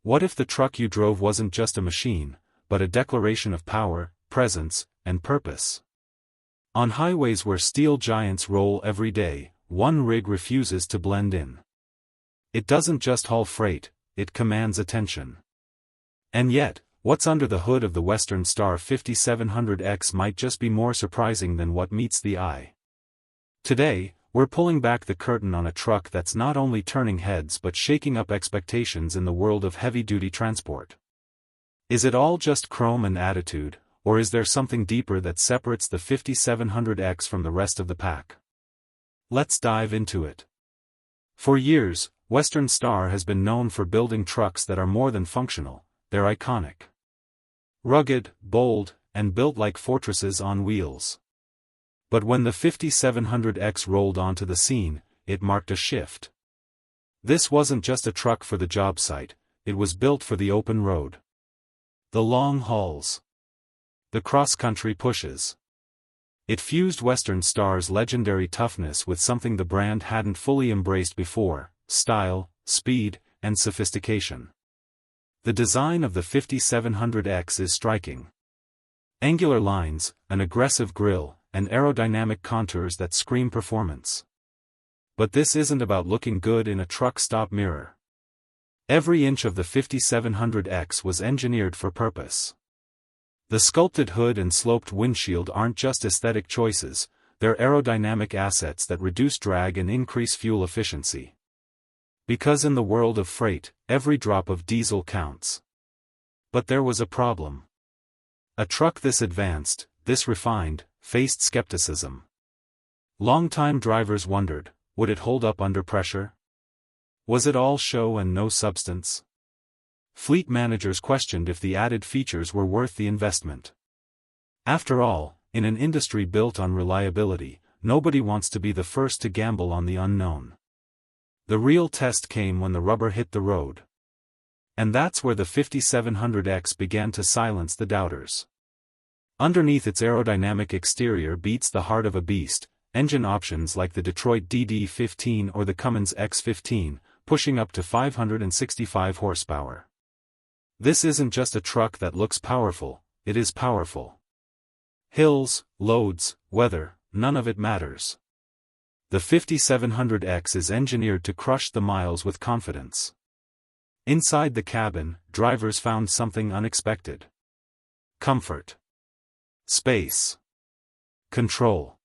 What if the truck you drove wasn't just a machine, but a declaration of power, presence, and purpose? On highways where steel giants roll every day, one rig refuses to blend in. It doesn't just haul freight, it commands attention. And yet, what's under the hood of the Western Star 5700X might just be more surprising than what meets the eye. Today, we're pulling back the curtain on a truck that's not only turning heads but shaking up expectations in the world of heavy-duty transport. Is it all just chrome and attitude, or is there something deeper that separates the 5700X from the rest of the pack? Let's dive into it. For years, Western Star has been known for building trucks that are more than functional, they're iconic. Rugged, bold, and built like fortresses on wheels. But when the 5700X rolled onto the scene, it marked a shift. This wasn't just a truck for the job site, it was built for the open road. The long hauls. The cross-country pushes. It fused Western Star's legendary toughness with something the brand hadn't fully embraced before: style, speed, and sophistication. The design of the 5700X is striking. Angular lines, an aggressive grille, and aerodynamic contours that scream performance. But this isn't about looking good in a truck stop mirror. Every inch of the 5700X was engineered for purpose. The sculpted hood and sloped windshield aren't just aesthetic choices, they're aerodynamic assets that reduce drag and increase fuel efficiency. Because in the world of freight, every drop of diesel counts. But there was a problem. A truck this advanced, this refined, faced skepticism. Longtime drivers wondered, would it hold up under pressure? Was it all show and no substance? Fleet managers questioned if the added features were worth the investment. After all, in an industry built on reliability, nobody wants to be the first to gamble on the unknown. The real test came when the rubber hit the road. And that's where the 5700X began to silence the doubters. Underneath its aerodynamic exterior beats the heart of a beast, engine options like the Detroit DD15 or the Cummins X15, pushing up to 565 horsepower. This isn't just a truck that looks powerful, it is powerful. Hills, loads, weather, none of it matters. The 5700X is engineered to crush the miles with confidence. Inside the cabin, drivers found something unexpected. Comfort. Space. Control.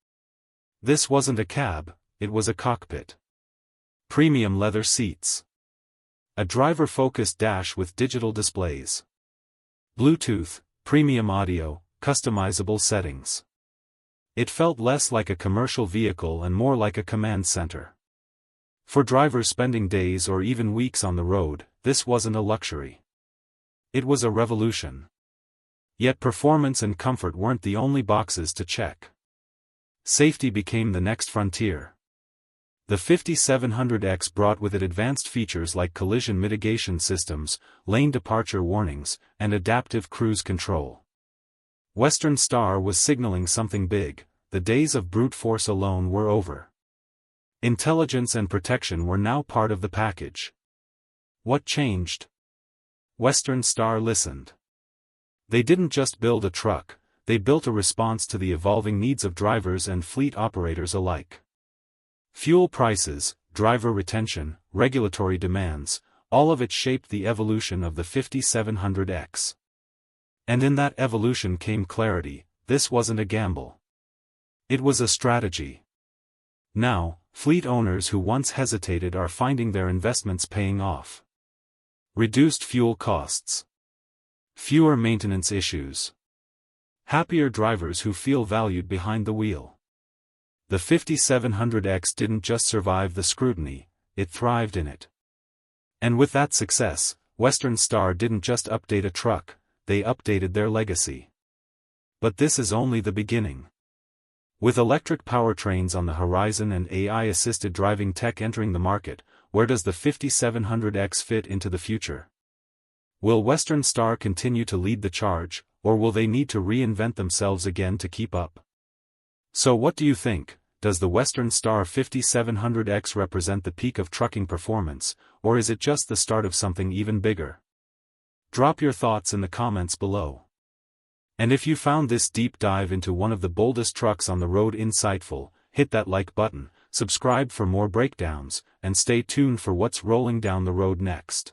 This wasn't a cab, it was a cockpit. Premium leather seats. A driver-focused dash with digital displays. Bluetooth, premium audio, customizable settings. It felt less like a commercial vehicle and more like a command center. For drivers spending days or even weeks on the road, this wasn't a luxury. It was a revolution. Yet performance and comfort weren't the only boxes to check. Safety became the next frontier. The 5700X brought with it advanced features like collision mitigation systems, lane departure warnings, and adaptive cruise control. Western Star was signaling something big: the days of brute force alone were over. Intelligence and protection were now part of the package. What changed? Western Star listened. They didn't just build a truck, they built a response to the evolving needs of drivers and fleet operators alike. Fuel prices, driver retention, regulatory demands, all of it shaped the evolution of the 5700X. And in that evolution came clarity: this wasn't a gamble. It was a strategy. Now, fleet owners who once hesitated are finding their investments paying off. Reduced fuel costs. Fewer maintenance issues. Happier drivers who feel valued behind the wheel. The 5700X didn't just survive the scrutiny, it thrived in it. And with that success, Western Star didn't just update a truck, they updated their legacy. But this is only the beginning. With electric powertrains on the horizon and AI-assisted driving tech entering the market, where does the 5700X fit into the future? Will Western Star continue to lead the charge, or will they need to reinvent themselves again to keep up? So what do you think? Does the Western Star 5700X represent the peak of trucking performance, or is it just the start of something even bigger? Drop your thoughts in the comments below. And if you found this deep dive into one of the boldest trucks on the road insightful, hit that like button, subscribe for more breakdowns, and stay tuned for what's rolling down the road next.